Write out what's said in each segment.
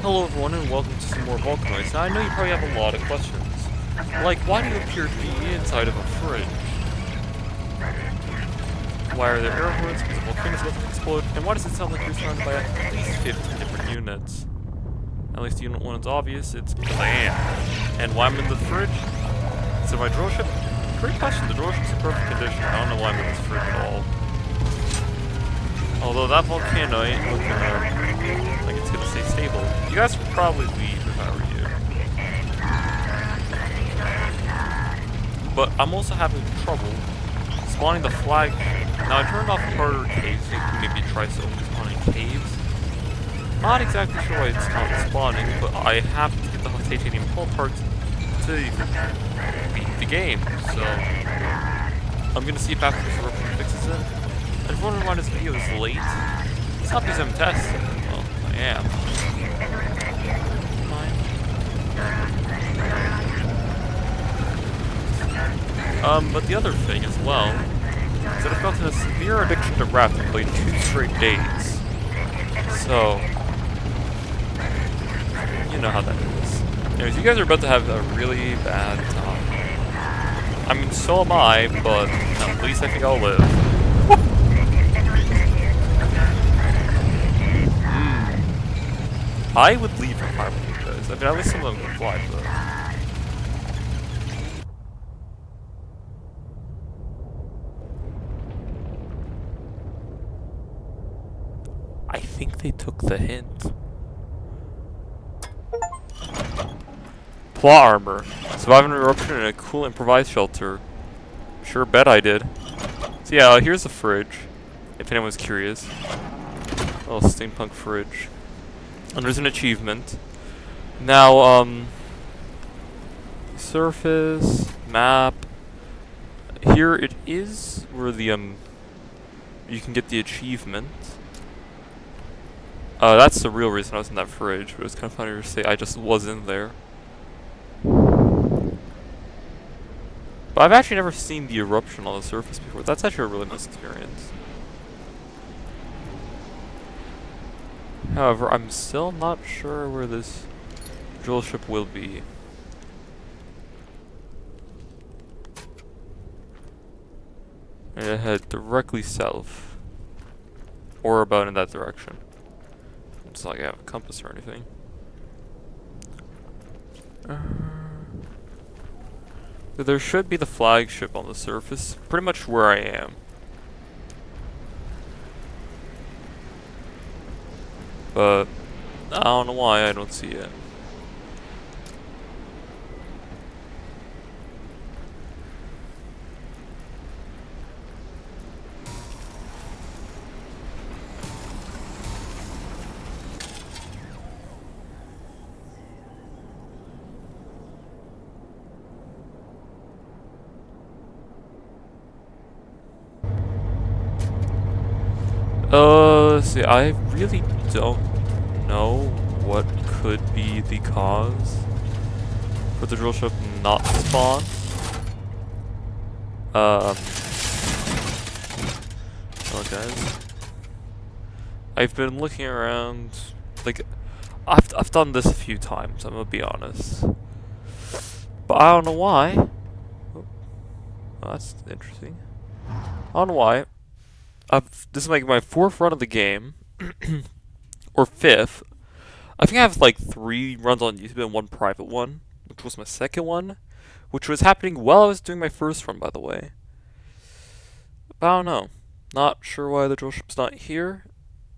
Hello everyone and welcome to some more Volcanoids. Now I know you probably have a lot of questions. Like, why do you appear to be inside of a fridge? Why are there air horns? Because the volcano's about to explode. And why does it sound like you're surrounded by at least 15 different units? At least unit 1 is obvious, it's because I am. And why I'm in the fridge? So my drill ship? Great question, the drill ship's in perfect condition. I don't know why I'm in this fridge at all. Although that volcanoid looking like it's gonna stay stable. You guys would probably leave if I were you. But I'm also having trouble spawning the flag. Now I turned off harder caves, thinking maybe try spawning caves. Not exactly sure why it's not spawning, but I have to get the titanium hull parts to beat the game. So I'm gonna see if after this eruption fixes it. I just wondering why this video is late. It's not because I'm testing. Well, I am. But the other thing as well is that I felt a severe addiction to rap and played 2 straight days. So, you know how that is. Anyways, you guys are about to have a really bad time. I mean, so am I, but at least I think I'll live. I would leave if I were you guys. I mean, at least some of them can fly, but... I think they took the hint. Plot armor. Survive an eruption in a cool improvised shelter. Sure bet I did. So yeah, here's the fridge. If anyone's curious. Little steampunk fridge. And there's an achievement. Now, surface, map. Here it is where the, you can get the achievement. That's the real reason I was in that fridge, but it's kind of funny to say I just was in there. But I've actually never seen the eruption on the surface before. That's actually a really nice experience. However, I'm still not sure where this drill ship will be. I'm gonna head directly south. Or about in that direction. It's not like I have a compass or anything. There should be the flagship on the surface, pretty much where I am. But I don't know why I don't see it. Let's see, I really don't know what could be the cause for the drill ship not to spawn. Well guys, I've been looking around, like, I've done this a few times, I'm gonna be honest. But I don't know why. Oh, that's interesting. I don't know why. This is like my 4th run of the game, or 5th. I think I have like 3 runs on YouTube and 1 private one, which was my 2nd one, which was happening while I was doing my 1st run, by the way. But I don't know. Not sure why the drill ship's not here.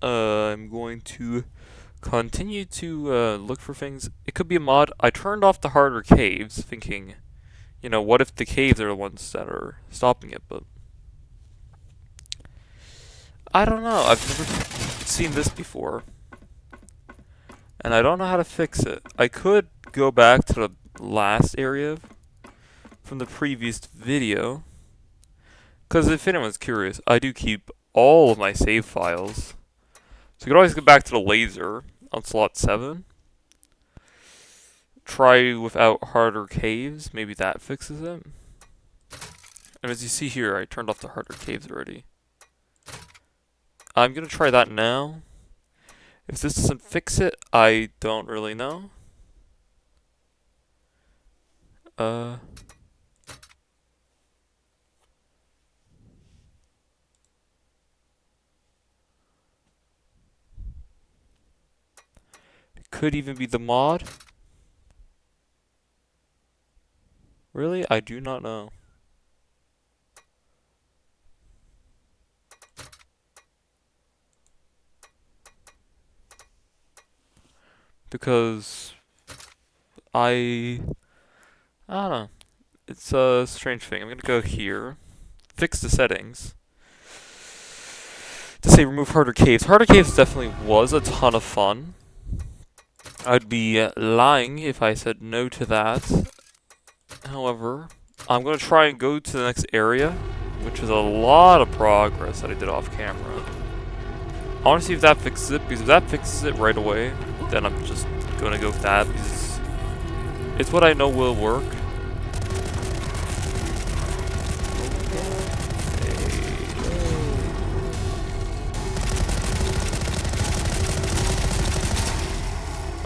I'm going to continue to look for things. It could be a mod. I turned off the harder caves, thinking, you know, what if the caves are the ones that are stopping it, but... I don't know, I've never seen this before. And I don't know how to fix it. I could go back to the last area from the previous video. Because if anyone's curious, I do keep all of my save files. So you can always go back to the laser on slot 7. Try without harder caves, maybe that fixes it. And as you see here, I turned off the harder caves already. I'm gonna try that now. If this doesn't fix it, I don't really know. It could even be the mod. Really? I do not know. Because I don't know. It's a strange thing. I'm gonna go here, fix the settings. To say remove harder caves. Harder caves definitely was a ton of fun. I'd be lying if I said no to that. However, I'm gonna try and go to the next area, which is a lot of progress that I did off camera. I want to see if that fixes it, because if that fixes it right away, then I'm just gonna go with that, because it's what I know will work.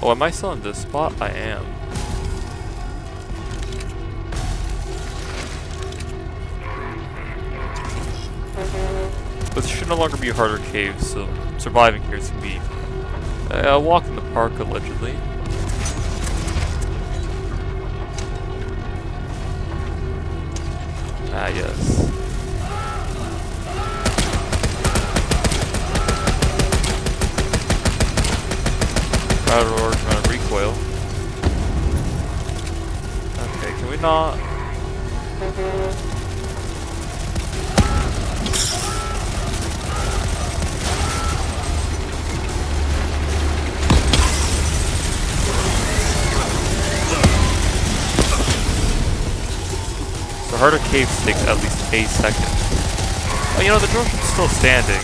Oh, am I still in this spot? I am. This should no longer be a harder cave, so surviving here is gonna be a walk in the park, allegedly. Ah, yes. Or trying to recoil. Okay, can we not? The harder caves take at least a second. Oh, you know, the drone is still standing.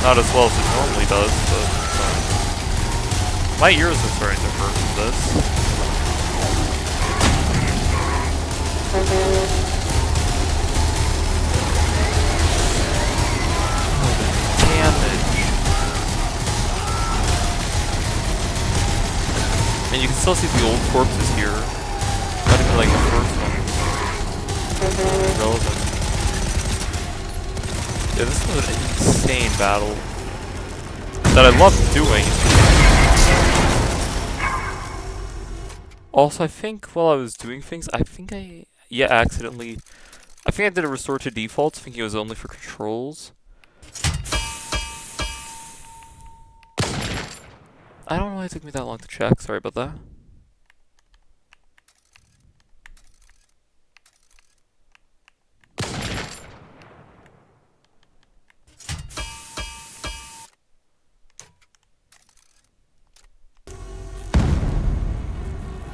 Not as well as it normally does, but my ears are starting to hurt from this. Oh, the damage. And you can still see the old corpses here. Not even like the first one. Relevant. Yeah, this was an insane battle that I love doing. Also, I think while I was doing things, I think I did a restore to defaults, thinking it was only for controls. I don't know why it took me that long to check, sorry about that.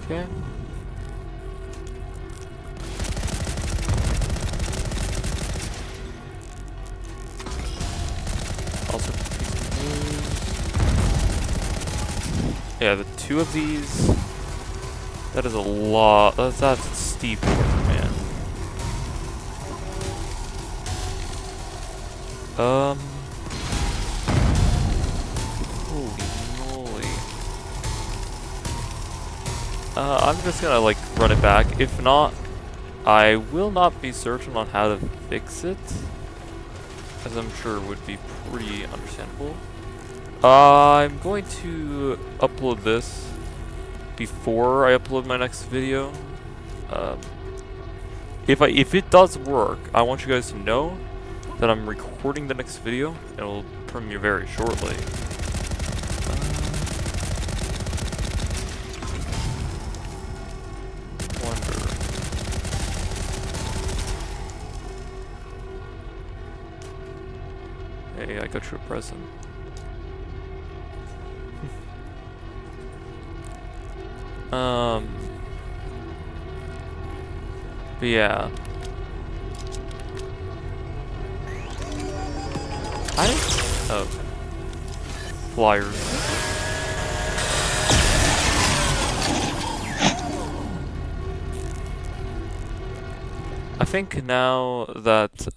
Okay. Also, yeah, the two of these. That is a lot. That's a steep order, man. Holy moly. I'm just gonna like run it back. If not, I will not be certain on how to fix it, as I'm sure would be pretty understandable. I'm going to upload this before I upload my next video. If it does work, I want you guys to know that I'm recording the next video, and it'll premiere very shortly. Hey, I got you a present. But yeah. Oh. Flyers. I think now that,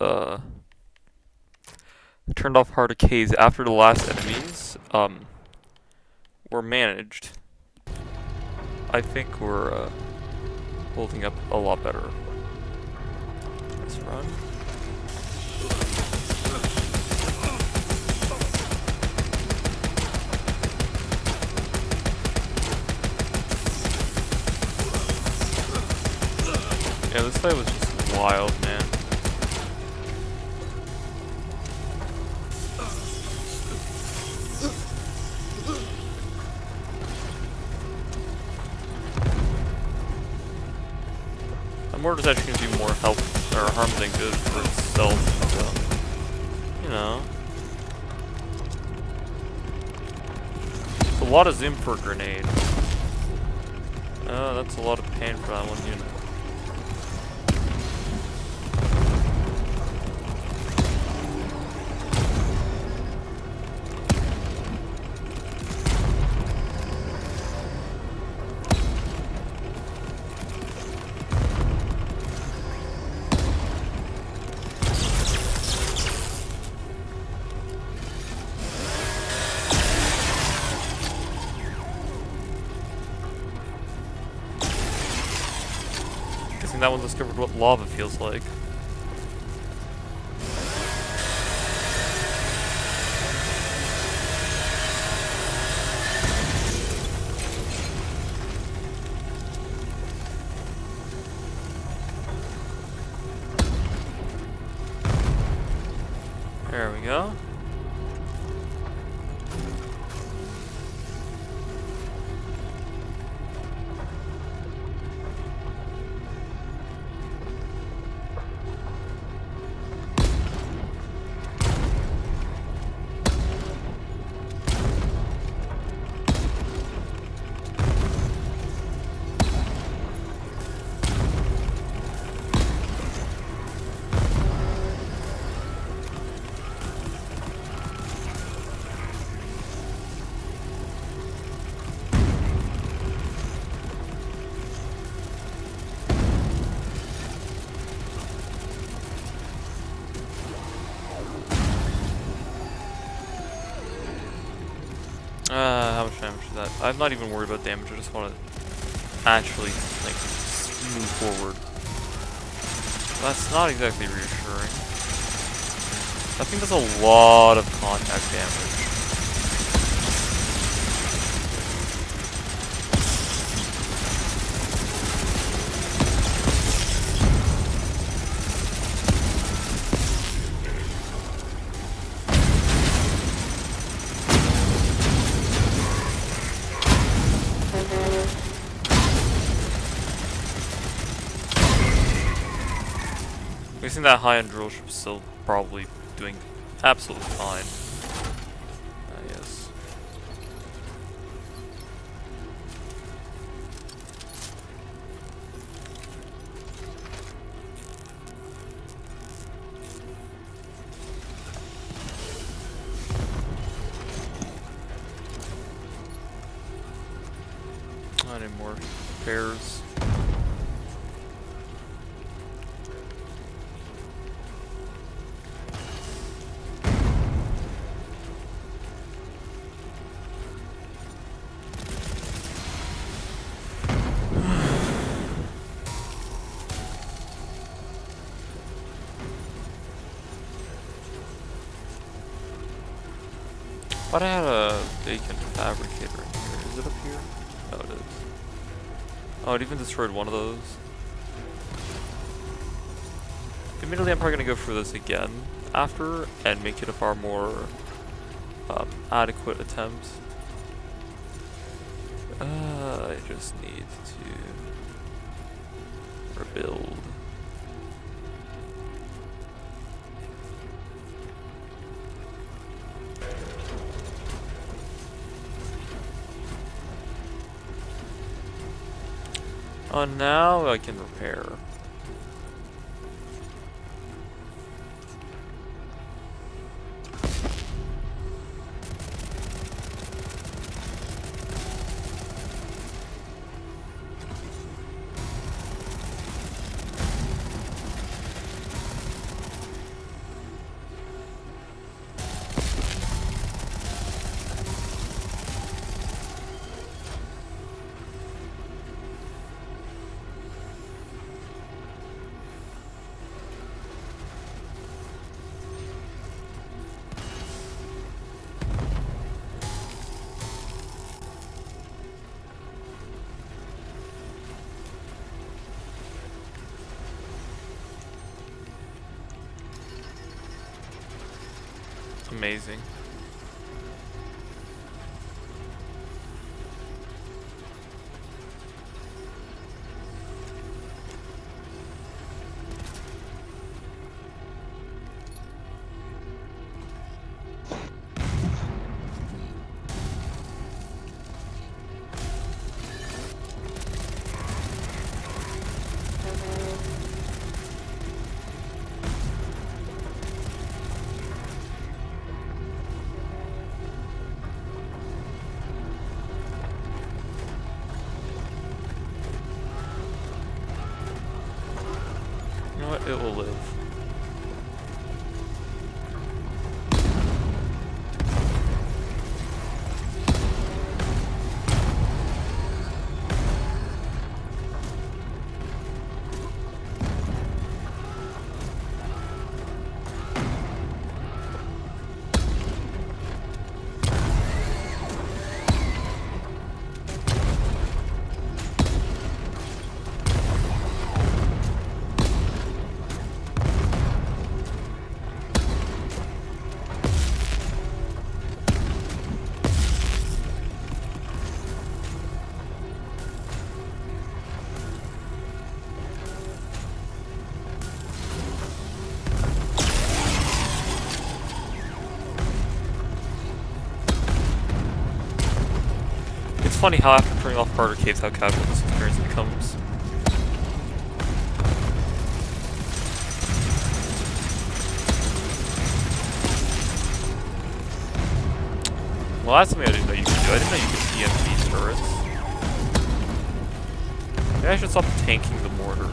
turned off harder caves after the last enemies, were managed, I think we're holding up a lot better. Let's run. Yeah, this fight was just wild, man. The mortar's actually gonna do more help or harm than good for itself, so, you know. It's a lot of zoom for a grenade. That's a lot of pain for that one unit. That one discovered what lava feels like. There we go. How much damage is that? I'm not even worried about damage, I just want to actually, like, move forward. That's not exactly reassuring. That thing does a lot of contact damage. We've seen that high-end drill ship still probably doing absolutely fine. Yes. I need more repairs. But I had a bacon fabricator in here. Is it up here? Oh, it is. Oh, it even destroyed one of those. Admittedly, I'm probably going to go through this again after and make it a far more adequate attempt. I just need to rebuild. Oh, now I can repair. amazing. You know what? It will live. It's funny how after turning off harder caves, how casual this experience becomes. Well, that's something I didn't know you could do. I didn't know you could EMP turrets. Maybe I should stop tanking the mortar.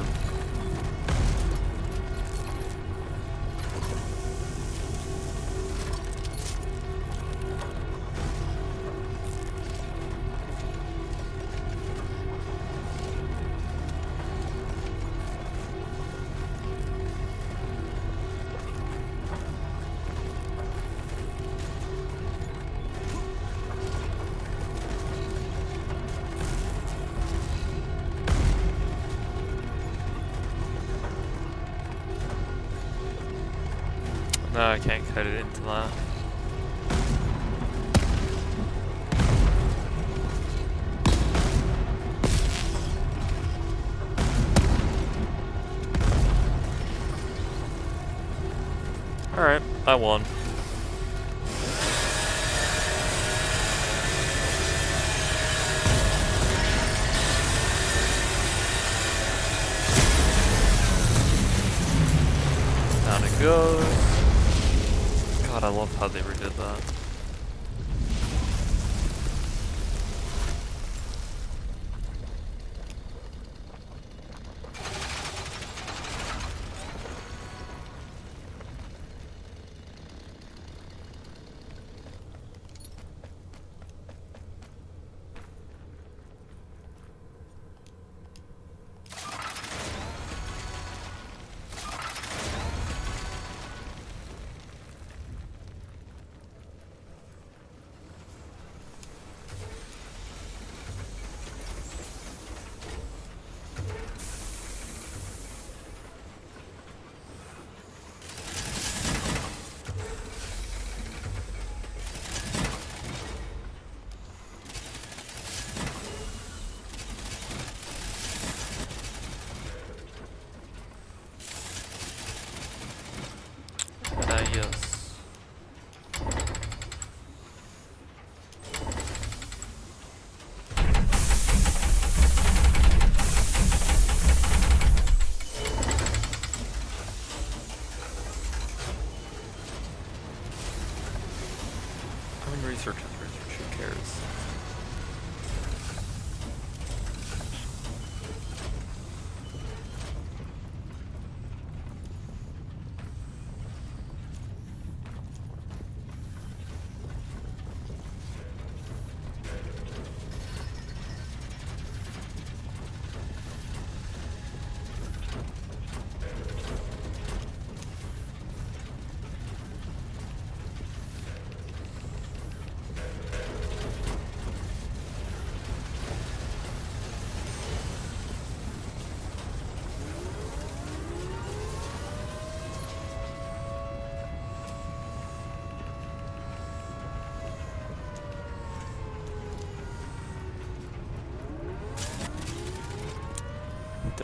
No, I can't cut it into that. Alright, I won. Down it goes. God, I love how they redid that.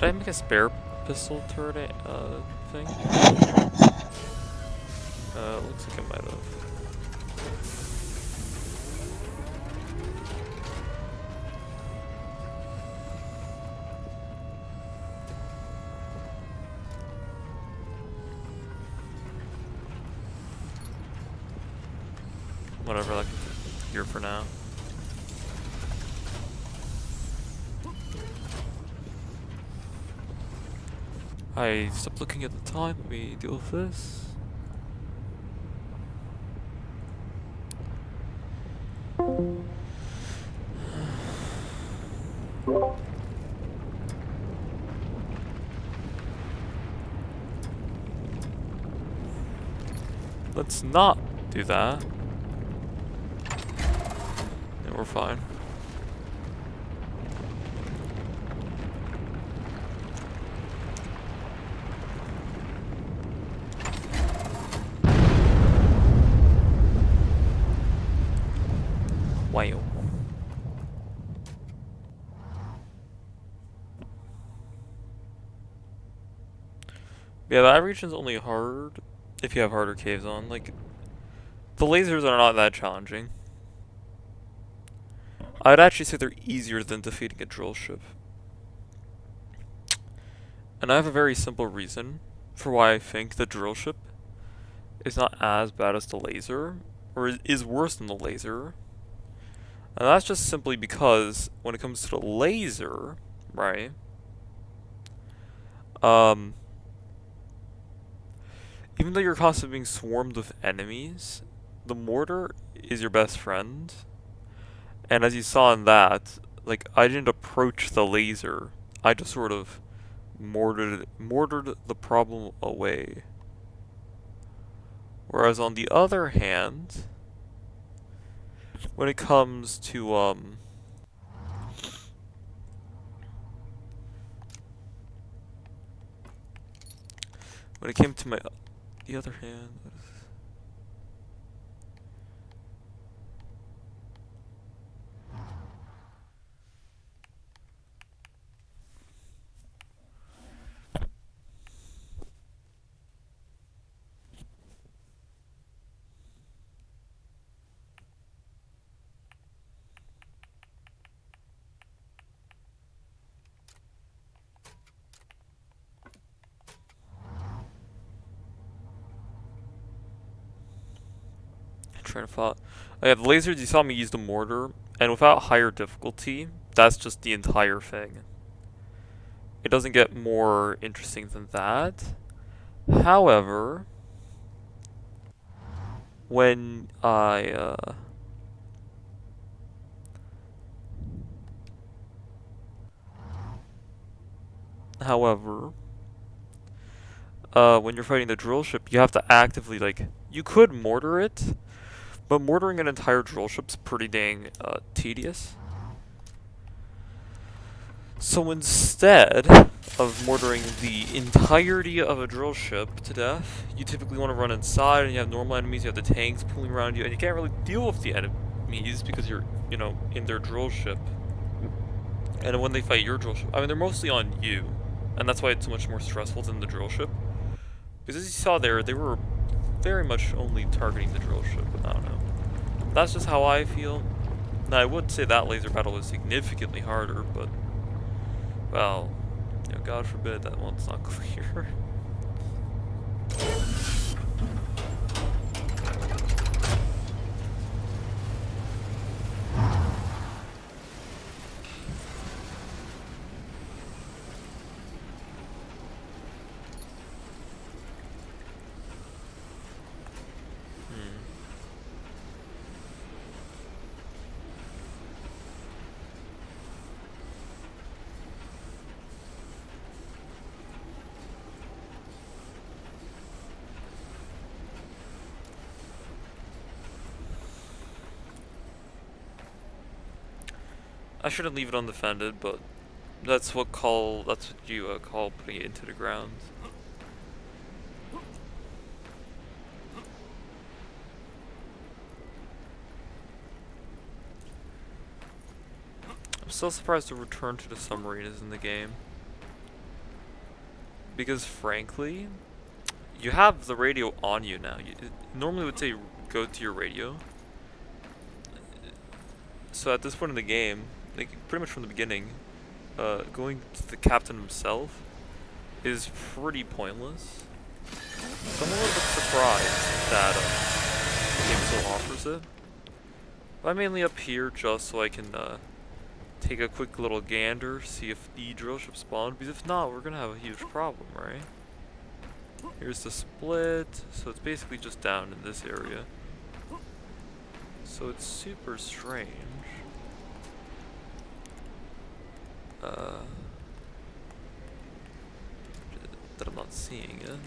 Did I make a spare pistol turret thing? Looks like I might have. Whatever, that can be here for now. I stopped looking at the time. Let me deal with this. Let's not do that. Yeah, we're fine. Wow. Yeah, that region's only hard if you have harder caves on. Like, the lasers are not that challenging. I'd actually say they're easier than defeating a drill ship. And I have a very simple reason for why I think the drill ship is not as bad as the laser, or is worse than the laser. And that's just simply because when it comes to the laser, right? Even though you're constantly being swarmed with enemies, the mortar is your best friend. And as you saw in that, like, I didn't approach the laser. I just sort of mortared the problem away. Whereas on the other hand, when it comes to when it came to the other hand, trying to follow. Oh yeah, the lasers, you saw me use the mortar, and without higher difficulty, that's just the entire thing. It doesn't get more interesting than that. However, when I when you're fighting the drill ship, you have to actively, like, you could mortar it, but mortaring an entire drill ship's pretty dang tedious. So instead of mortaring the entirety of a drill ship to death, you typically want to run inside, and you have normal enemies, you have the tanks pulling around you, and you can't really deal with the enemies because you're, you know, in their drill ship. And when they fight your drill ship, I mean, they're mostly on you, and that's why it's so much more stressful than the drill ship. Because as you saw there, they were very much only targeting the drill ship, but I don't know. That's just how I feel. Now, I would say that laser battle was significantly harder, but, well, you know, God forbid that one's not clear. I shouldn't leave it undefended, but that's what you call putting it into the ground. I'm still surprised the return to the submarine is in the game. Because frankly, you have the radio on you now. It normally would say go to your radio. So at this point in the game, like pretty much from the beginning, going to the captain himself is pretty pointless. So I'm a little bit surprised that the game still offers it. But I'm mainly up here just so I can take a quick little gander, see if the drill ship spawned, because if not, we're gonna have a huge problem, right? Here's the split, so it's basically just down in this area. So it's super strange. That I'm not seeing it.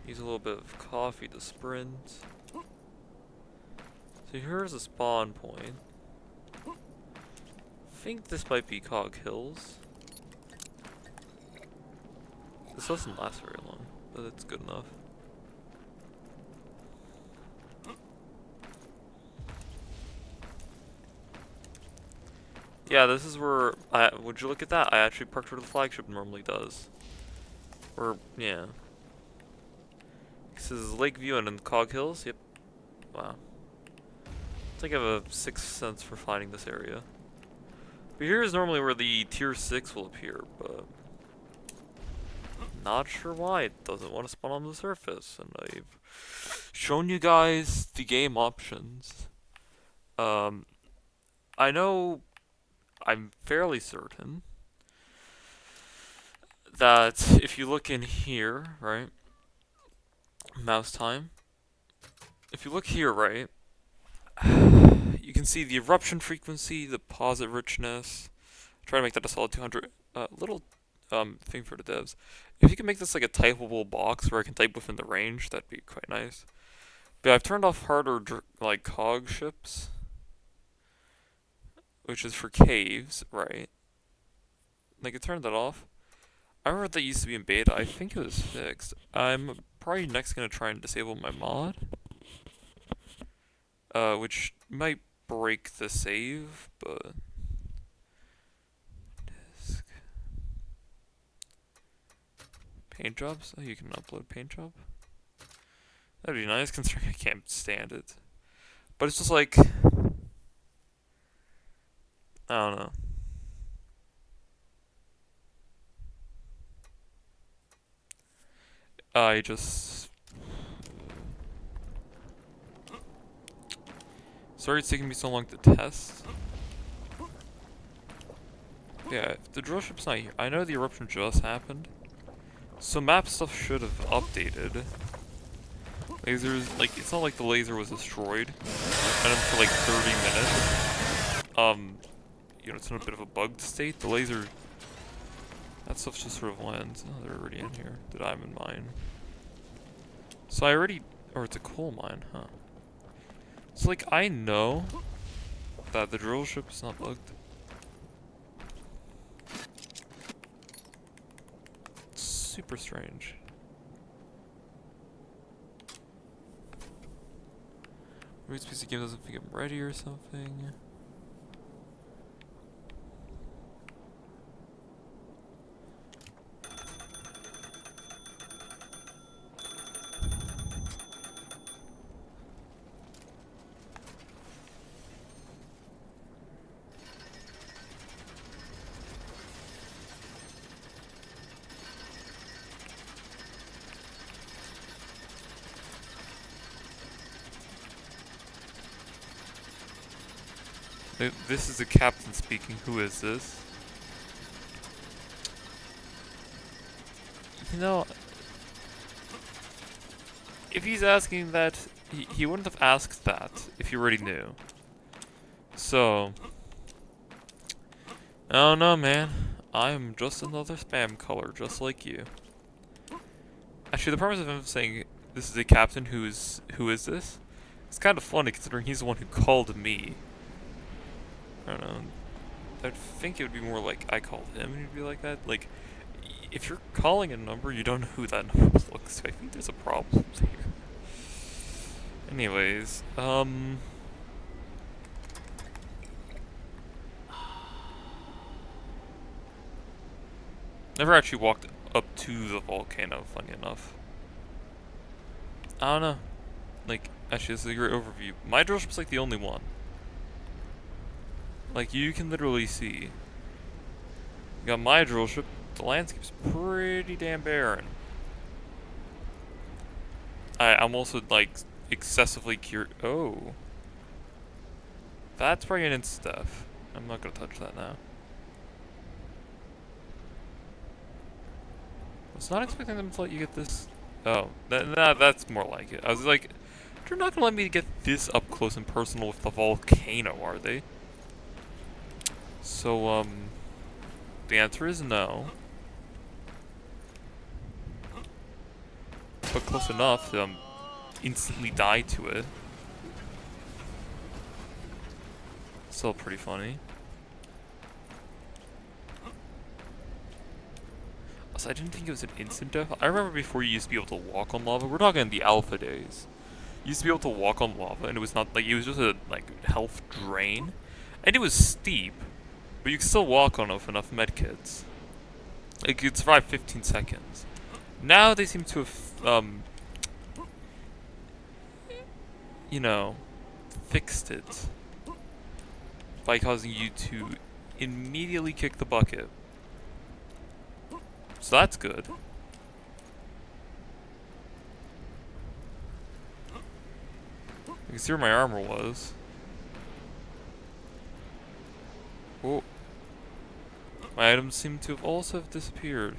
Use a little bit of coffee to sprint. So here's a spawn point. I think this might be Cog Hills. This doesn't last very long, but it's good enough. Yeah, this is where would you look at that? I actually parked where the flagship normally does. Or, yeah. This is Lakeview and in Cog Hills? Yep. Wow. I think I have a sixth sense for finding this area. But here is normally where the tier 6 will appear, but not sure why it doesn't want to spawn on the surface. And I've shown you guys the game options. I know, I'm fairly certain that if you look in here, right, mouse time, if you look here, right, you can see the eruption frequency, the posit richness. Try to make that a solid 200. Little thing for the devs. If you can make this like a typable box where I can type within the range, that'd be quite nice. But I've turned off harder like cog ships, which is for caves, right? Like I turned that off. I remember that used to be in beta. I think it was fixed. I'm probably next gonna try and disable my mod, which might break the save, but disk paint jobs. Oh, you can upload paint job. That'd be nice, considering I can't stand it. But it's just like, I don't know. I just... Sorry it's taking me so long to test. Yeah, if the drill ship's not here. I know the eruption just happened. So map stuff should have updated. Lasers, like, it's not like the laser was destroyed. And for like 30 minutes. You know, it's in a bit of a bugged state. The laser... That stuff just sort of lands. Oh, they're already in here. The diamond mine. So I already... Or it's a coal mine, huh? So, like, I know that the drill ship is not bugged. It's super strange. Maybe this piece of game doesn't think I'm ready or something. This is the captain speaking. Who is this? You know, if he's asking that, he wouldn't have asked that if he already knew. So, I don't know, man. I'm just another spam caller, just like you. Actually, the premise of him saying this is a captain who is this? It's kind of funny considering he's the one who called me. I don't know. I think it would be more like I called him and he'd be like that. Like, if you're calling a number, you don't know who that number looks like. I think there's a problem there. Anyways, Never actually walked up to the volcano, funny enough. I don't know. Like, actually, this is a great overview. My drill ship's like the only one. Like, you can literally see. You got my drill ship, the landscape's pretty damn barren. I'm also, like, excessively curious. Oh. That's probably an insta-death. I'm not gonna touch that now. I was not expecting them to let you get this. Oh, that's more like it. I was like, they're not gonna let me get this up close and personal with the volcano, are they? So, the answer is no. But close enough to instantly die to it. Still pretty funny. So I didn't think it was an instant death. I remember before you used to be able to walk on lava. We're talking the alpha days. You used to be able to walk on lava, and it was not like it was just a health drain, and it was steep, but you could still walk on it with enough medkits. Like you'd survive 15 seconds. Now they seem to have you know, fixed it by causing you to immediately kick the bucket. So that's good. You can see where my armor was. Oh. My items seem to have also disappeared.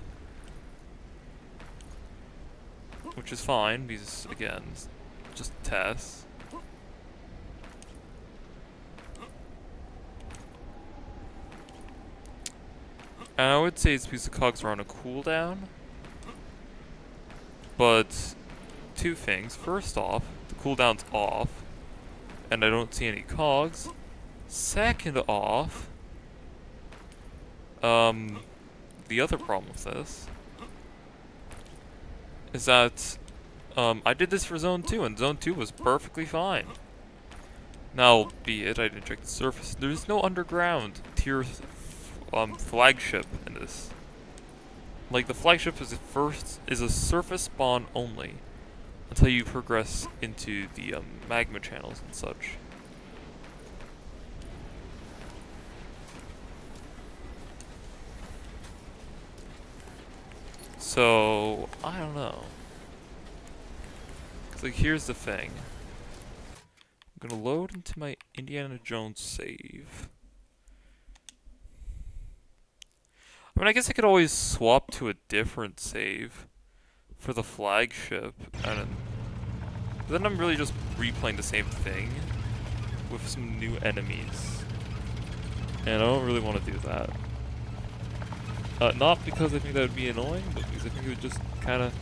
Which is fine, because, again, it's just tests. And I would say it's because the cogs are on a cooldown. But, two things. First off, the cooldown's off. And I don't see any cogs. Second off, the other problem with this is that I did this for Zone 2, and Zone 2 was perfectly fine. Now, be it, I didn't check the surface. There's no underground tier flagship in this. Like, the flagship is a surface spawn only until you progress into the magma channels and such. So, I don't know. 'Cause, like, here's the thing. I'm gonna load into my Indiana Jones save. I mean, I guess I could always swap to a different save for the flagship, but then I'm really just replaying the same thing with some new enemies. And I don't really want to do that. Not because I think that would be annoying, but because I think it would just kind of,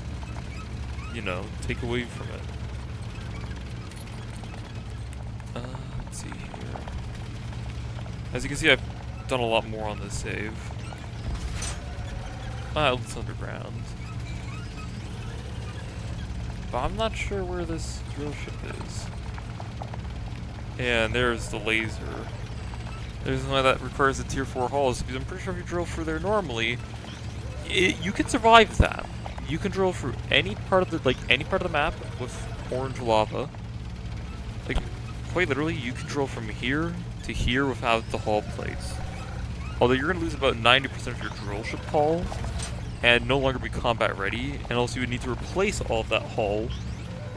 you know, take away from it. Let's see here. As you can see, I've done a lot more on this save. It's underground. But I'm not sure where this drill ship is. And there's the laser. There's why that requires a tier 4 hull, because I'm pretty sure if you drill through there normally, you can survive that. You can drill through any part of the map with orange lava. Like, quite literally, you can drill from here to here without the hull plates. Although you're gonna lose about 90% of your drill ship hull, and no longer be combat ready, and also you would need to replace all of that hull,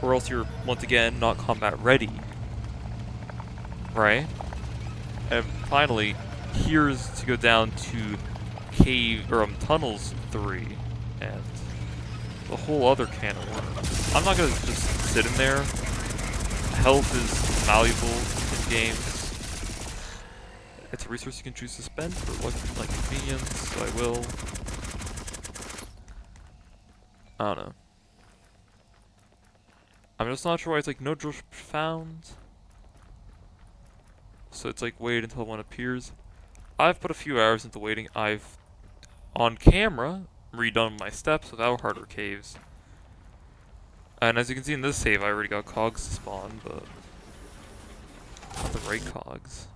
or else you're once again not combat ready. Right? And finally, here's to go down to tunnels 3, and the whole other can of worms. I'm not gonna just sit in there. Health is valuable in games. It's a resource you can choose to spend for like convenience, so I will. I don't know. I'm just not sure why it's like no drill ship found. So it's like wait until one appears. I've put a few hours into waiting. I've, on camera, redone my steps without harder caves. And as you can see in this save, I already got cogs to spawn, but not the right cogs.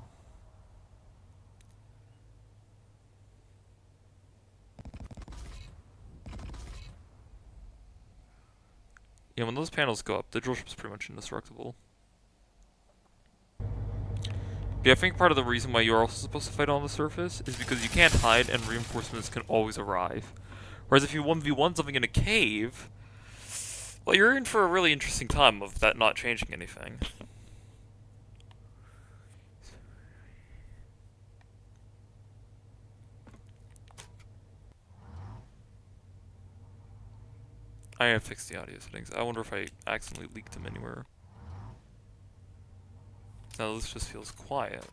Yeah, when those panels go up, the drill ship's pretty much indestructible. Yeah, I think part of the reason why you're also supposed to fight on the surface is because you can't hide and reinforcements can always arrive. Whereas if you 1v1 something in a cave, well, you're in for a really interesting time of that not changing anything. I gotta fix the audio settings. I wonder if I accidentally leaked them anywhere. Now this just feels quiet.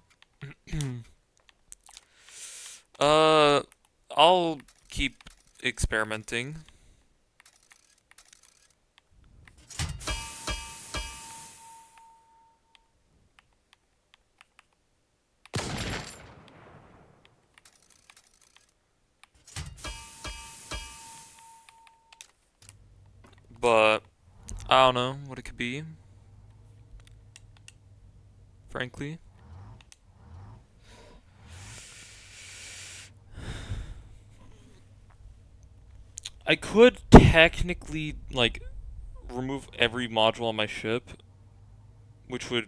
I'll keep experimenting. But I don't know what it could be. Frankly. I could technically, like, remove every module on my ship, which would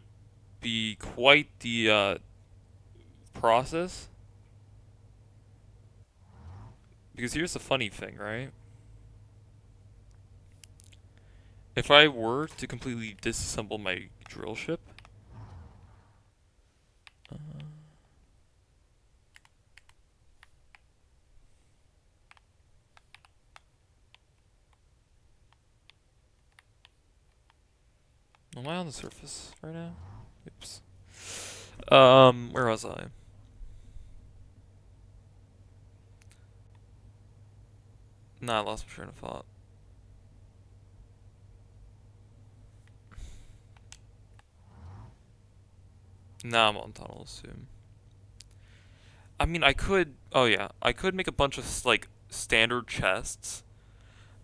be quite the process. Because here's the funny thing, right? If I were to completely disassemble my drill ship, am I on the surface right now? Oops. Where was I? Nah, I lost my train of thought. Now I'm on tunnels soon. I mean, I could. Oh yeah, I could make a bunch of like standard chests,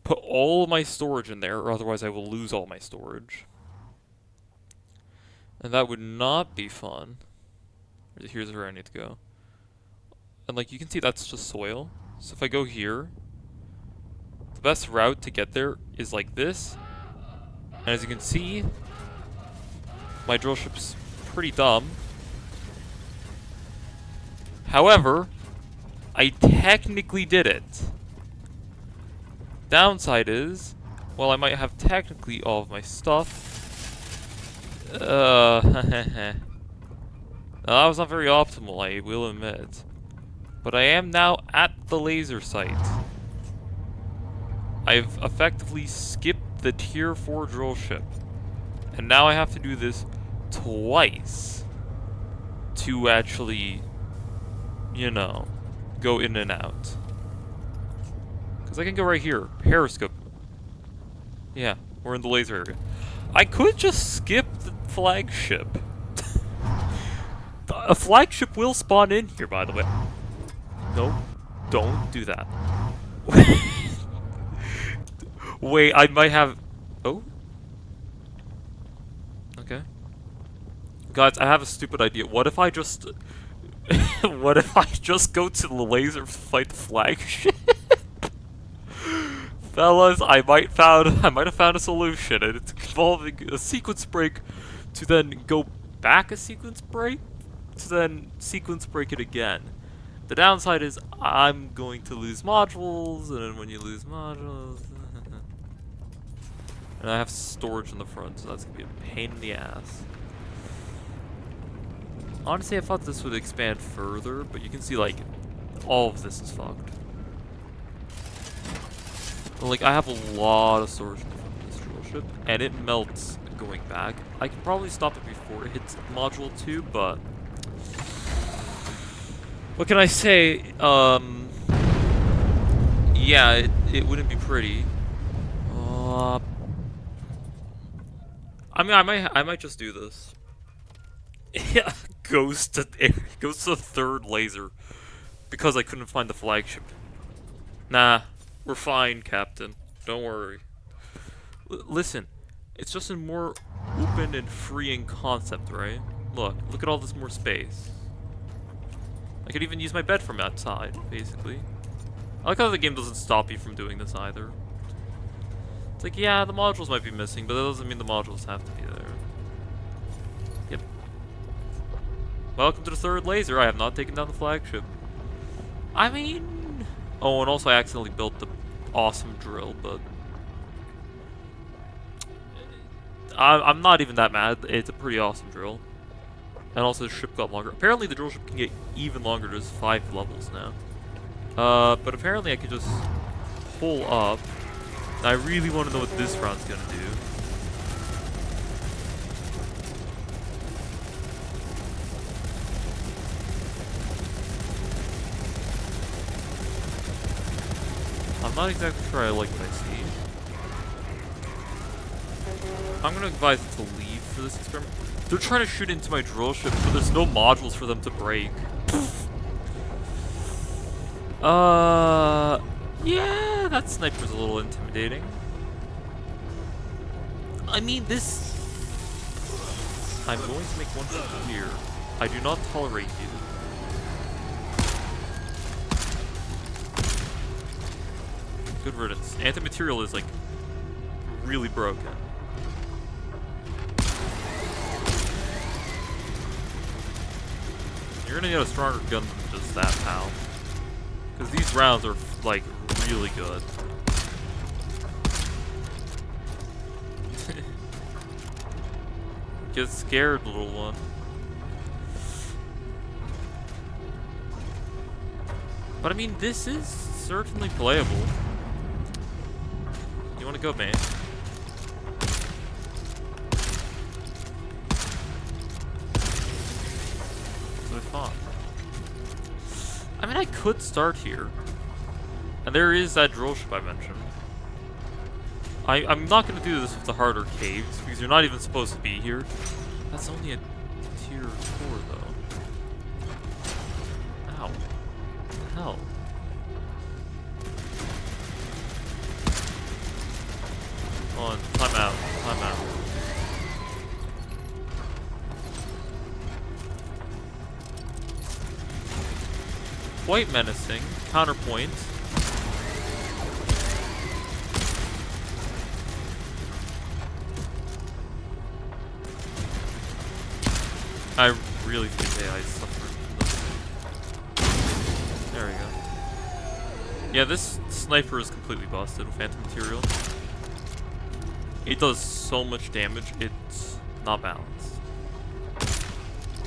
put all of my storage in there, or otherwise I will lose all my storage, and that would not be fun. Here's where I need to go, and like you can see, that's just soil. So if I go here, the best route to get there is like this, and as you can see, my drill ship's pretty dumb. However, I technically did it. Downside is, well, I might have technically all of my stuff. That was not very optimal, I will admit. But I am now at the laser site. I've effectively skipped the tier 4 drill ship. And now I have to do this twice to actually, you know, go in and out. Because I can go right here. Periscope. Yeah, we're in the laser area. I could just skip the flagship. A flagship will spawn in here, by the way. No, don't do that. Wait, I might have... Oh? Okay. Guys, I have a stupid idea. What if I just... what if I just go to the laser to fight the flagship? Fellas, I might have found a solution, and it's involving a sequence break to then go back a sequence break to then sequence break it again. The downside is I'm going to lose modules, and when you lose modules, and I have storage in the front, so that's gonna be a pain in the ass. Honestly, I thought this would expand further, but you can see like all of this is fucked. Like, I have a lot of storage in the front of this drill ship, and it melts going back. I can probably stop it before it hits module 2, but... what can I say? Yeah, it wouldn't be pretty. I mean, I might just do this. Yeah, goes to the third laser because I couldn't find the flagship. Nah, we're fine, Captain. Don't worry. Listen, it's just a more open and freeing concept, right? Look at all this more space. I could even use my bed from outside, basically. I like how the game doesn't stop you from doing this either. It's like, yeah, the modules might be missing, but that doesn't mean the modules have to be there. Yep. Welcome to the third laser. I have not taken down the flagship. I mean... Oh, and also I accidentally built the awesome drill, but... I'm not even that mad. It's a pretty awesome drill. And also the ship got longer. Apparently the drill ship can get even longer. There's 5 levels now. But apparently I can just pull up. And I really want to know what this round's gonna do. I'm not exactly sure I like what I see. I'm gonna advise it to leave for this experiment. They're trying to shoot into my drill ship, but there's no modules for them to break. Yeah, that sniper's a little intimidating. I mean, this... I'm going to make one thing clear. I do not tolerate you. Good riddance. Anti-material is, like, really broken. You're gonna get a stronger gun than just that, pal. Because these rounds are, like, really good. Get scared, little one. But I mean, this is certainly playable. You wanna go, man? That's what I thought. I mean, I could start here. And there is that drill ship I mentioned. I'm not going to do this with the harder caves, because you're not even supposed to be here. That's only a tier 4, though. Ow. What the hell? Hold on, time out, time out. Quite menacing. Counterpoint. I really think AI is suffering from this. There we go. Yeah, this sniper is completely busted with anti-material. It does so much damage, it's not balanced.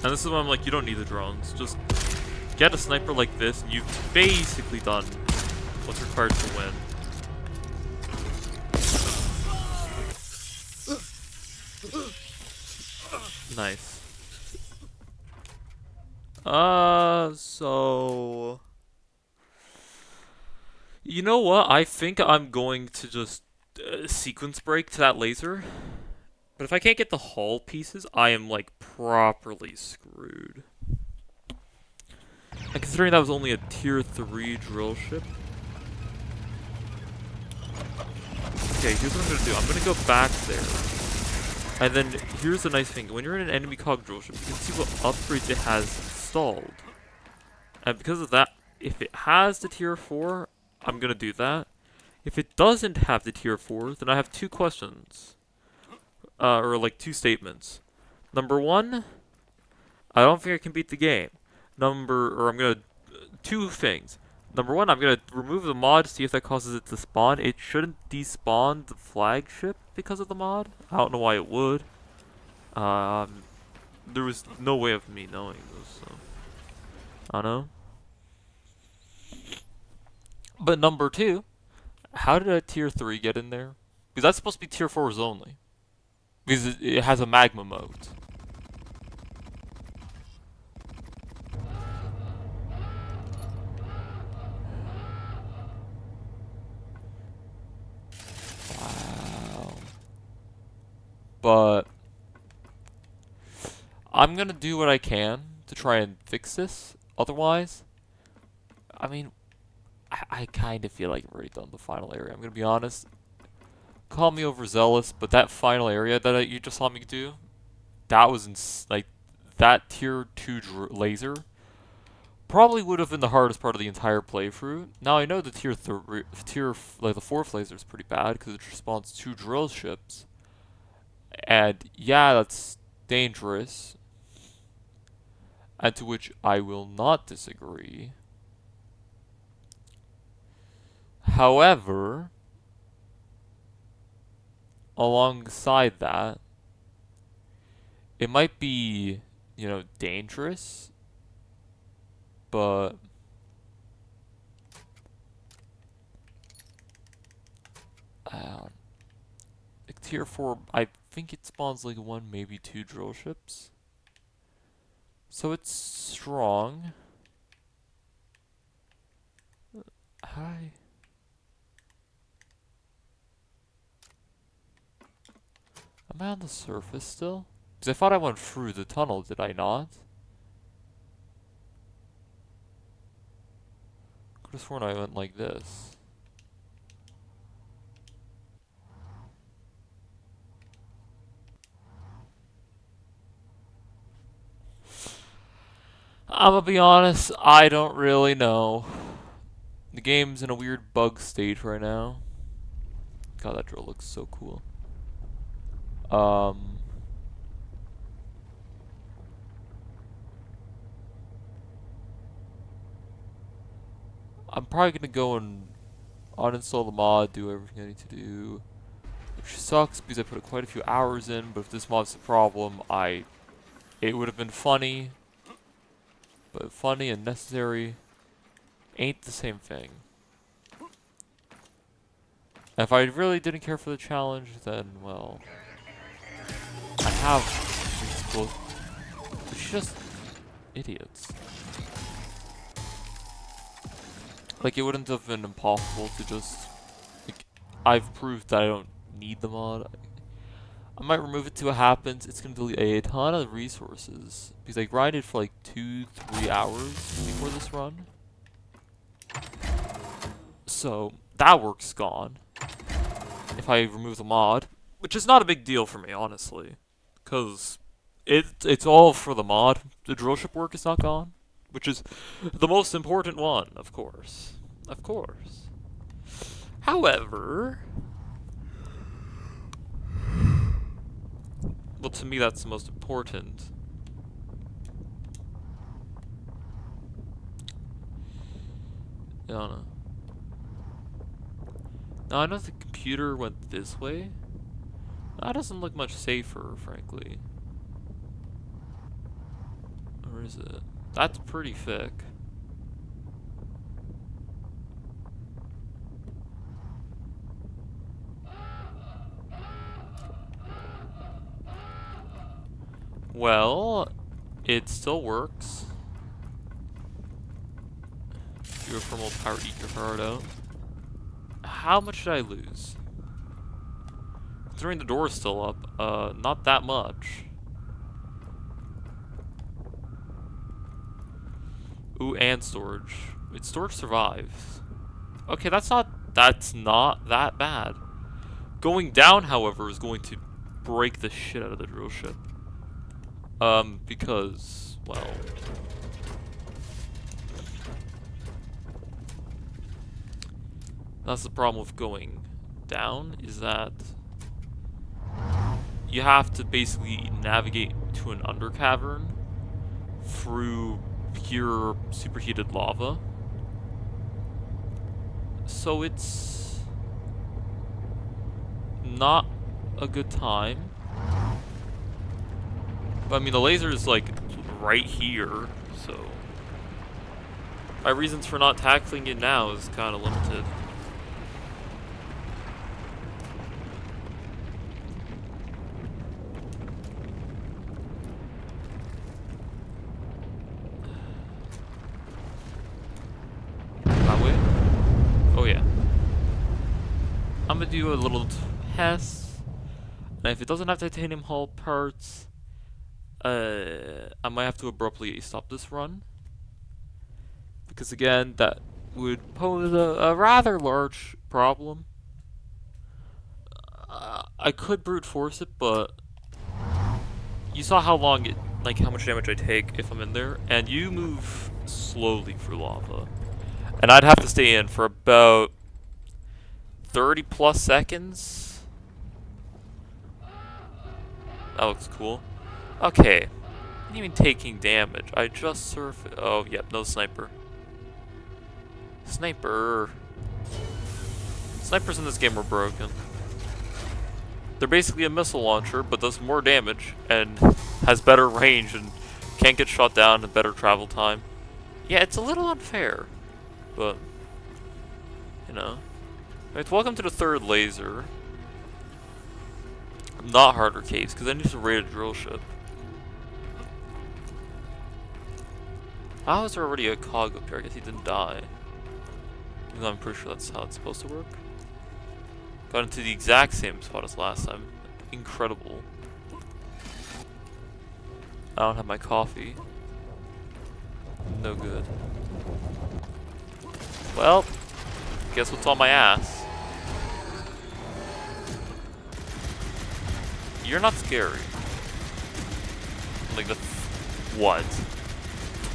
And this is why I'm like, you don't need the drones. Just get a sniper like this, and you've basically done what's required to win. Nice. So... You know what? I think I'm going to just sequence break to that laser. But if I can't get the hull pieces, I am, like, properly screwed. And considering that was only a tier 3 drill ship. Okay, here's what I'm gonna do. I'm gonna go back there. And then, here's the nice thing. When you're in an enemy cog drill ship, you can see what upgrades it has installed. And because of that, if it has the tier 4, I'm gonna do that. If it doesn't have the tier 4, then I have 2 questions. Or like 2 statements. Number 1, I don't think I can beat the game. I'm gonna, 2 things. Number 1, I'm gonna remove the mod, see if that causes it to spawn. It shouldn't despawn the flagship because of the mod. I don't know why it would. There was no way of me knowing this, so. I don't know. But number 2, how did a tier 3 get in there? Because that's supposed to be tier 4s only. Because it has a magma mode. Wow. But I'm gonna do what I can to try and fix this. Otherwise, I mean, I kind of feel like I've already done the final area. I'm gonna be honest. Call me overzealous, but that final area that you just saw me do, that was like that tier 2 laser Probably would have been the hardest part of the entire playthrough. Now I know the like the fourth laser is pretty bad because it respawns 2 drill ships, and yeah, that's dangerous. And to which I will not disagree. However, alongside that, it might be, dangerous, but like tier 4, I think it spawns like 1, maybe 2 drill ships. So it's strong. Hi. Am I on the surface still? Because I thought I went through the tunnel, did I not? Could have sworn I went like this. I'm gonna be honest, I don't really know. The game's in a weird bug state right now. God, that drill looks so cool. I'm probably gonna go and uninstall the mod, do everything I need to do. Which sucks because I put quite a few hours in, but if this mod's the problem, it would have been funny. But funny and necessary ain't the same thing. If I really didn't care for the challenge, then, well, I have these people. It's just idiots. Like, it wouldn't have been impossible to just, like, I've proved that I don't need the mod. I might remove it till it happens. It's gonna delete a ton of resources because I grinded for like 2-3 hours before this run. So that work's gone. If I remove the mod, which is not a big deal for me, honestly, because it's all for the mod. The drillship work is not gone, which is the most important one, of course. Of course. However, well, to me, that's the most important. I don't know. Now, I know the computer went this way. That doesn't look much safer, frankly. Or is it? That's pretty thick. Well, it still works. Your thermal power, eat your heart out. How much did I lose? Considering the door is still up, not that much. Ooh, and storage. Wait, storage survives. Okay, that's not that bad. Going down, however, is going to break the shit out of the drill ship. Because, well, that's the problem with going down, is that you have to basically navigate to an under cavern through pure superheated lava. So it's not a good time. But I mean, the laser is like right here, so my reasons for not tackling it now is kind of limited. That way? Oh yeah. I'm gonna do a little test, and if it doesn't have titanium hull parts, I might have to abruptly stop this run. Because again, that would pose a rather large problem. I could brute force it, but you saw how long how much damage I take if I'm in there, and you move slowly through lava. And I'd have to stay in for about 30 plus seconds. That looks cool. Okay. Not even taking damage. I just surfaced. Oh, yep, no sniper. Sniper. Snipers in this game are broken. They're basically a missile launcher, but does more damage and has better range and can't get shot down and better travel time. Yeah, it's a little unfair, but you know. Alright, welcome to the third laser. Not harder case, because I need to raid a drill ship. How is there already a cog up here? I guess he didn't die. Even though I'm pretty sure that's how it's supposed to work. Got into the exact same spot as last time. Incredible. I don't have my coffee. No good. Well, guess what's on my ass? You're not scary. Like the what?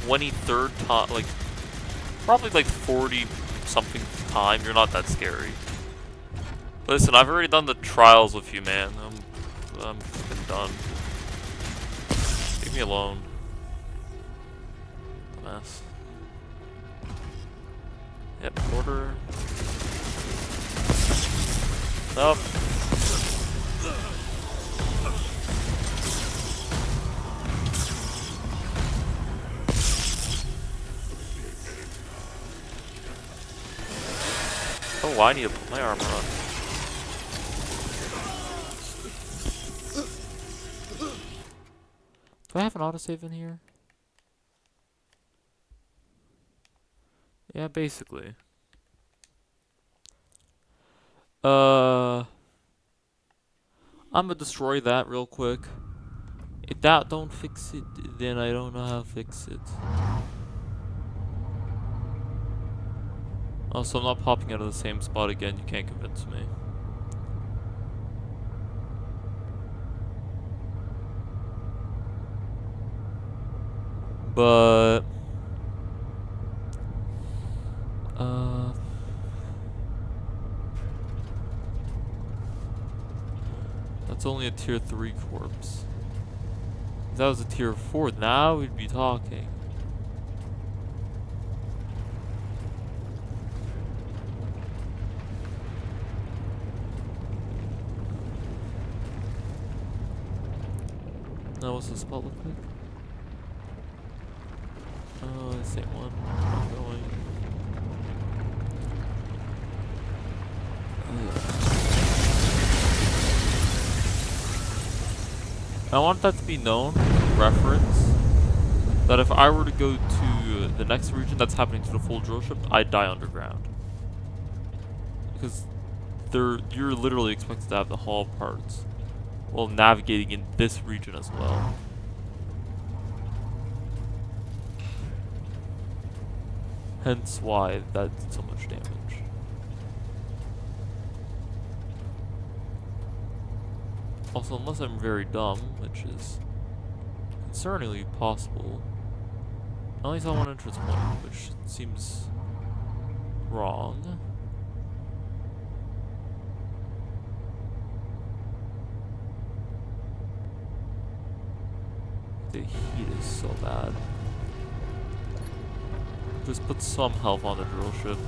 23rd time, like probably like 40 something time. You're not that scary. Listen, I've already done the trials with you, man. I'm fucking done. Leave me alone. Dumbass. Yep, order. Nope. Oh, I need to put my armor on. Do I have an autosave in here? Yeah, basically. I'm gonna destroy that real quick. If that don't fix it, then I don't know how to fix it. Also, I'm not popping out of the same spot again. You can't convince me. But that's only a tier 3 corpse. If that was a tier 4, now we'd be talking. Now what's the spot look like? Oh, the same one. I'm going. I want that to be known, reference, that if I were to go to the next region that's happening to the full drill ship, I'd die underground. Because you're literally expected to have the hull parts while navigating in this region as well. Hence why that did so much damage. Also, unless I'm very dumb, which is concerningly possible, I only saw one entrance point, which seems wrong. The heat is so bad. Just put some health on the drill ship.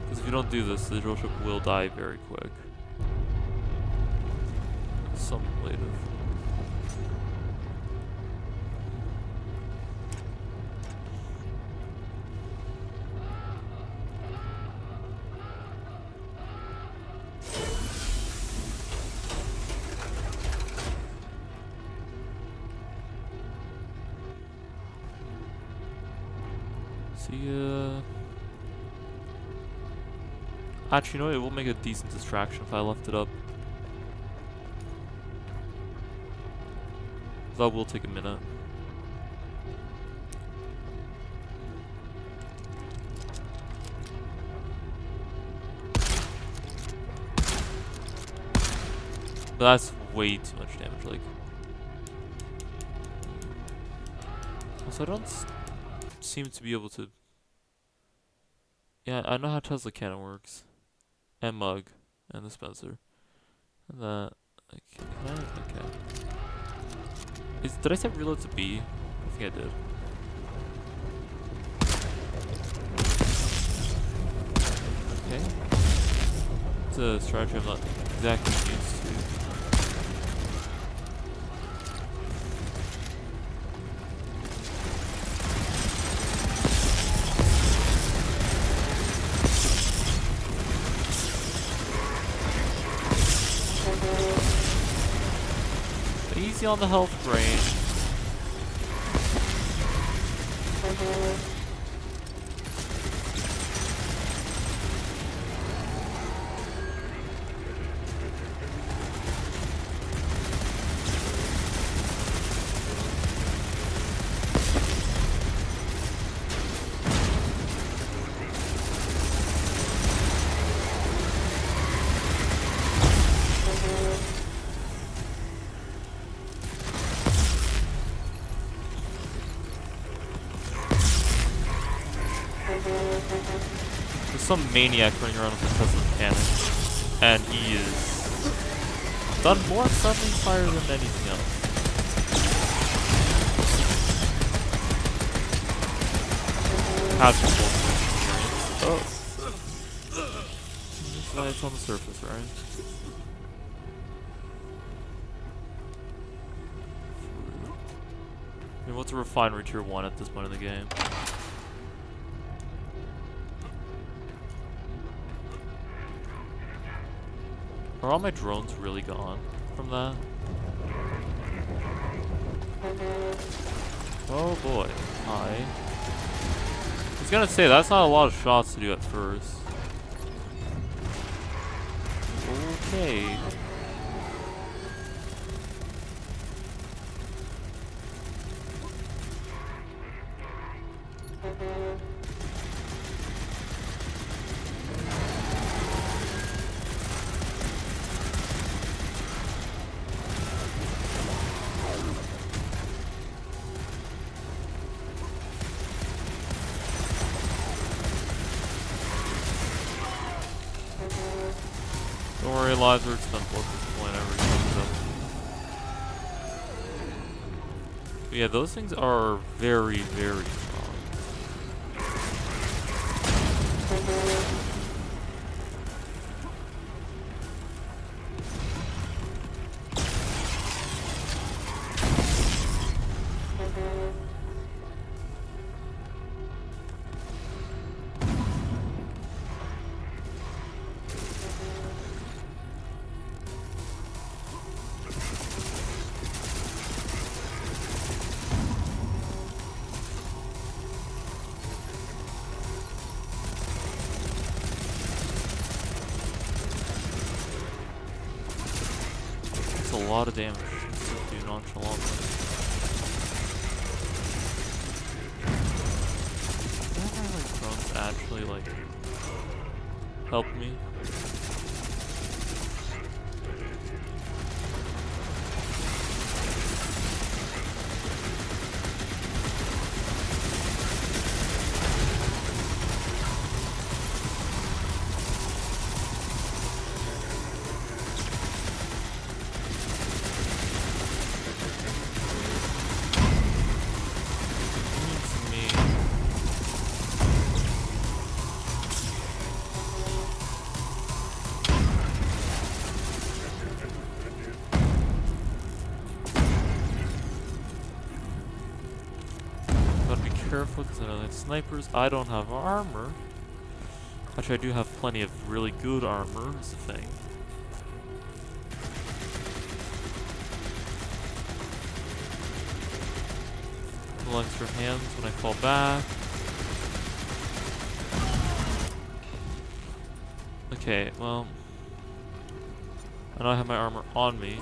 Because if you don't do this, the drill ship will die very quick. Some later. Actually, you know, it will make a decent distraction if I left it up. That will take a minute. But that's way too much damage, like. Also, I don't seem to be able to... Yeah, I know how Tesla cannon works. And mug. And dispenser. And that... Okay, can I? Okay. Did I set reload to B? I think I did. Okay. It's a strategy I'm not exactly used to. Easy on the health drain. There's some maniac running around with a Tesla cannon, and he is done more friendly fire than anything else. Has been more experience. Oh. That's why it's on the surface, right? I mean, what's a refinery tier 1 at this point in the game? Are all my drones really gone from that? Oh boy. Hi. I was gonna say, that's not a lot of shots to do at first. Okay. Don't worry, lives are expensive at this point. I already looked it up. But yeah, those things are very, very strong. A lot of damage to do nonchalantly. Can my like drones actually like help me? Careful because I know that snipers. I don't have armor. Actually, I do have plenty of really good armor, is the thing. A little extra hands when I fall back. Okay, well. I know I have my armor on me.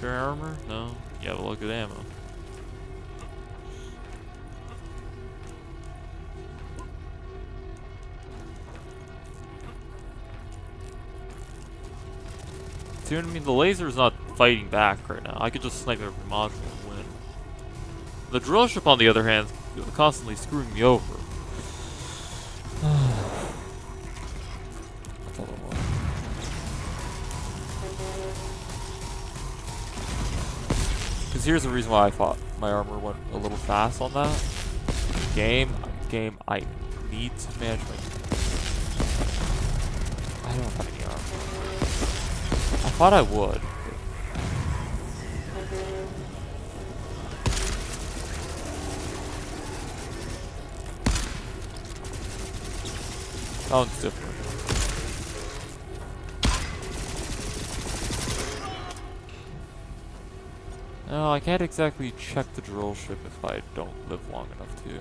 Fair armor? No? Yeah, well, good ammo. See what I mean? The laser's not fighting back right now. I could just snipe every module and win. The drill ship, on the other hand, constantly screwing me over. That's all it was. Because here's the reason why I thought my armor went a little fast on that. Game, I need to manage my... I don't have any armor. I thought I would. That one's different. No, I can't exactly check the drill ship if I don't live long enough to.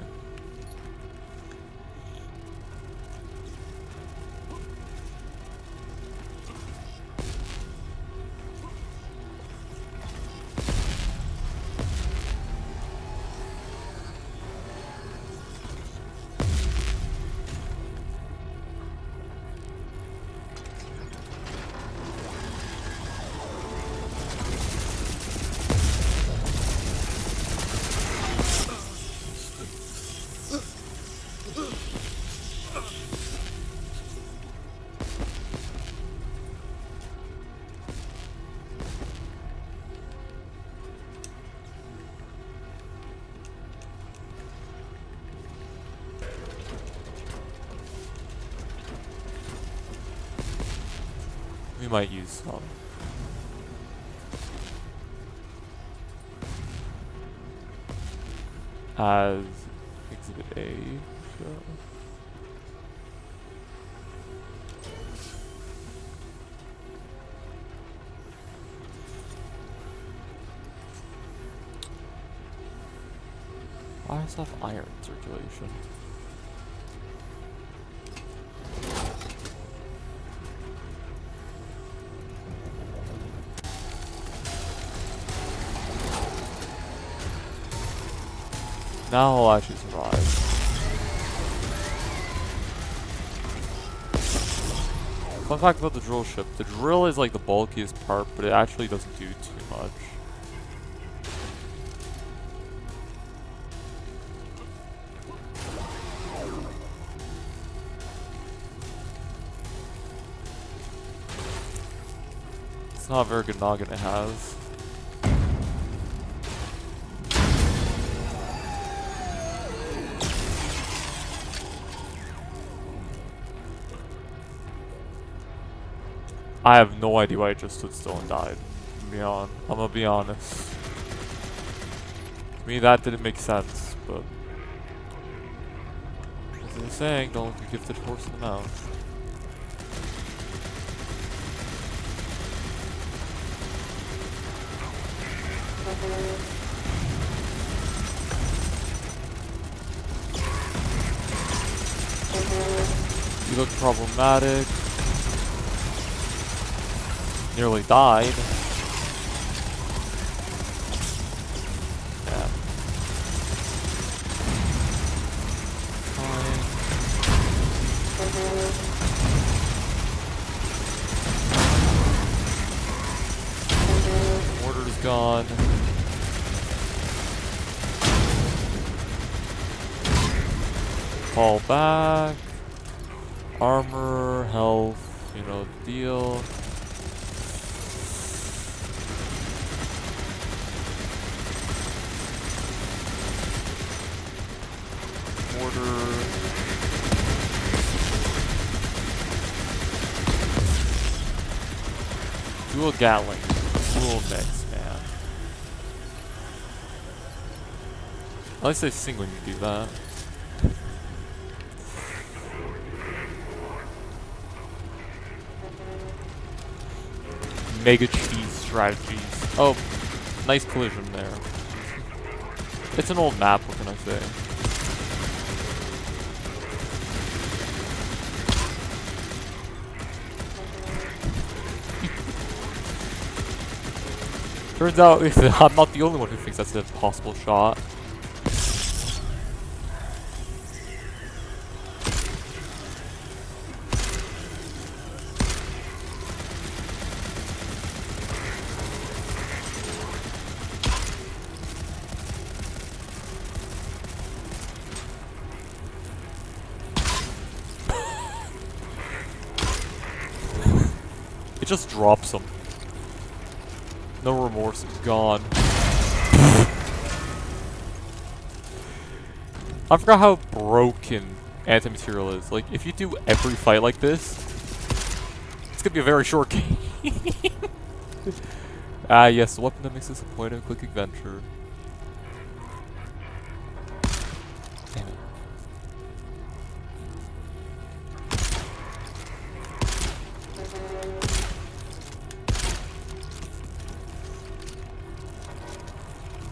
We might use some. As Exhibit A. So. Why does it have iron circulation? Now I'll actually survive. Fun fact about the drill ship, the drill is like the bulkiest part, but it actually doesn't do too much. It's not a very good noggin it has. I have no idea why I just stood still and died. I'm gonna be honest. To me, that didn't make sense, but as they're saying, don't look a gifted horse in the mouth. You look problematic. Nearly died. Yeah. Fine. Mortar's gone. Fall back. Armor, health, you know the deal. Dual Gatling. Dual mix, man. At least I sing when you do that. Mega cheese strategies. Oh, nice collision there. It's an old map, what can I say? Turns out I'm not the only one who thinks that's a possible shot. It just drops them. No remorse, gone. I forgot how broken anti-material is. Like, if you do every fight like this, it's gonna be a very short game. Ah, yes, the weapon that makes this a point-and-click adventure. Damn it.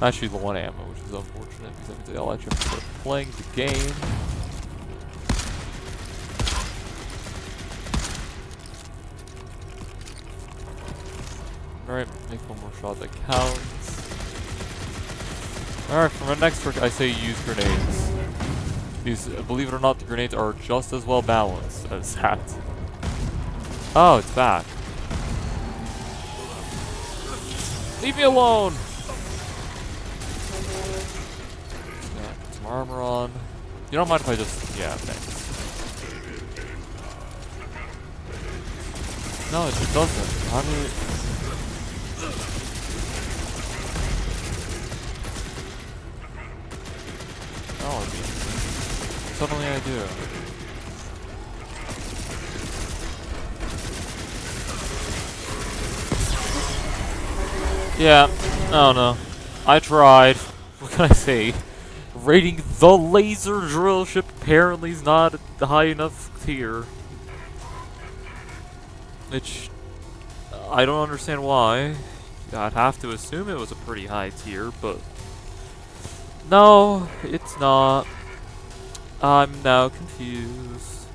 Actually, the one ammo, which is unfortunate because that means I'll actually have to start playing the game. Alright, make one more shot that counts. Alright, for my next trick, I say use grenades. Because, believe it or not, the grenades are just as well balanced as that. Oh, it's back. Leave me alone! Yeah, put some armor on. You don't mind if I just... yeah, thanks. No, it doesn't. How do you... Oh, suddenly I do. Yeah, I don't know. I tried. What can I say? Rating the laser drill ship apparently is not high enough tier. Which, I don't understand why. I'd have to assume it was a pretty high tier, but... no, it's not. I'm now confused.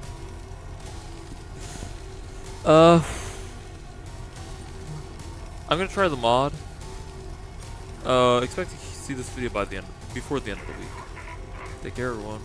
I'm gonna try the mod. Expect to see this video by before the end of the week. Take care, everyone.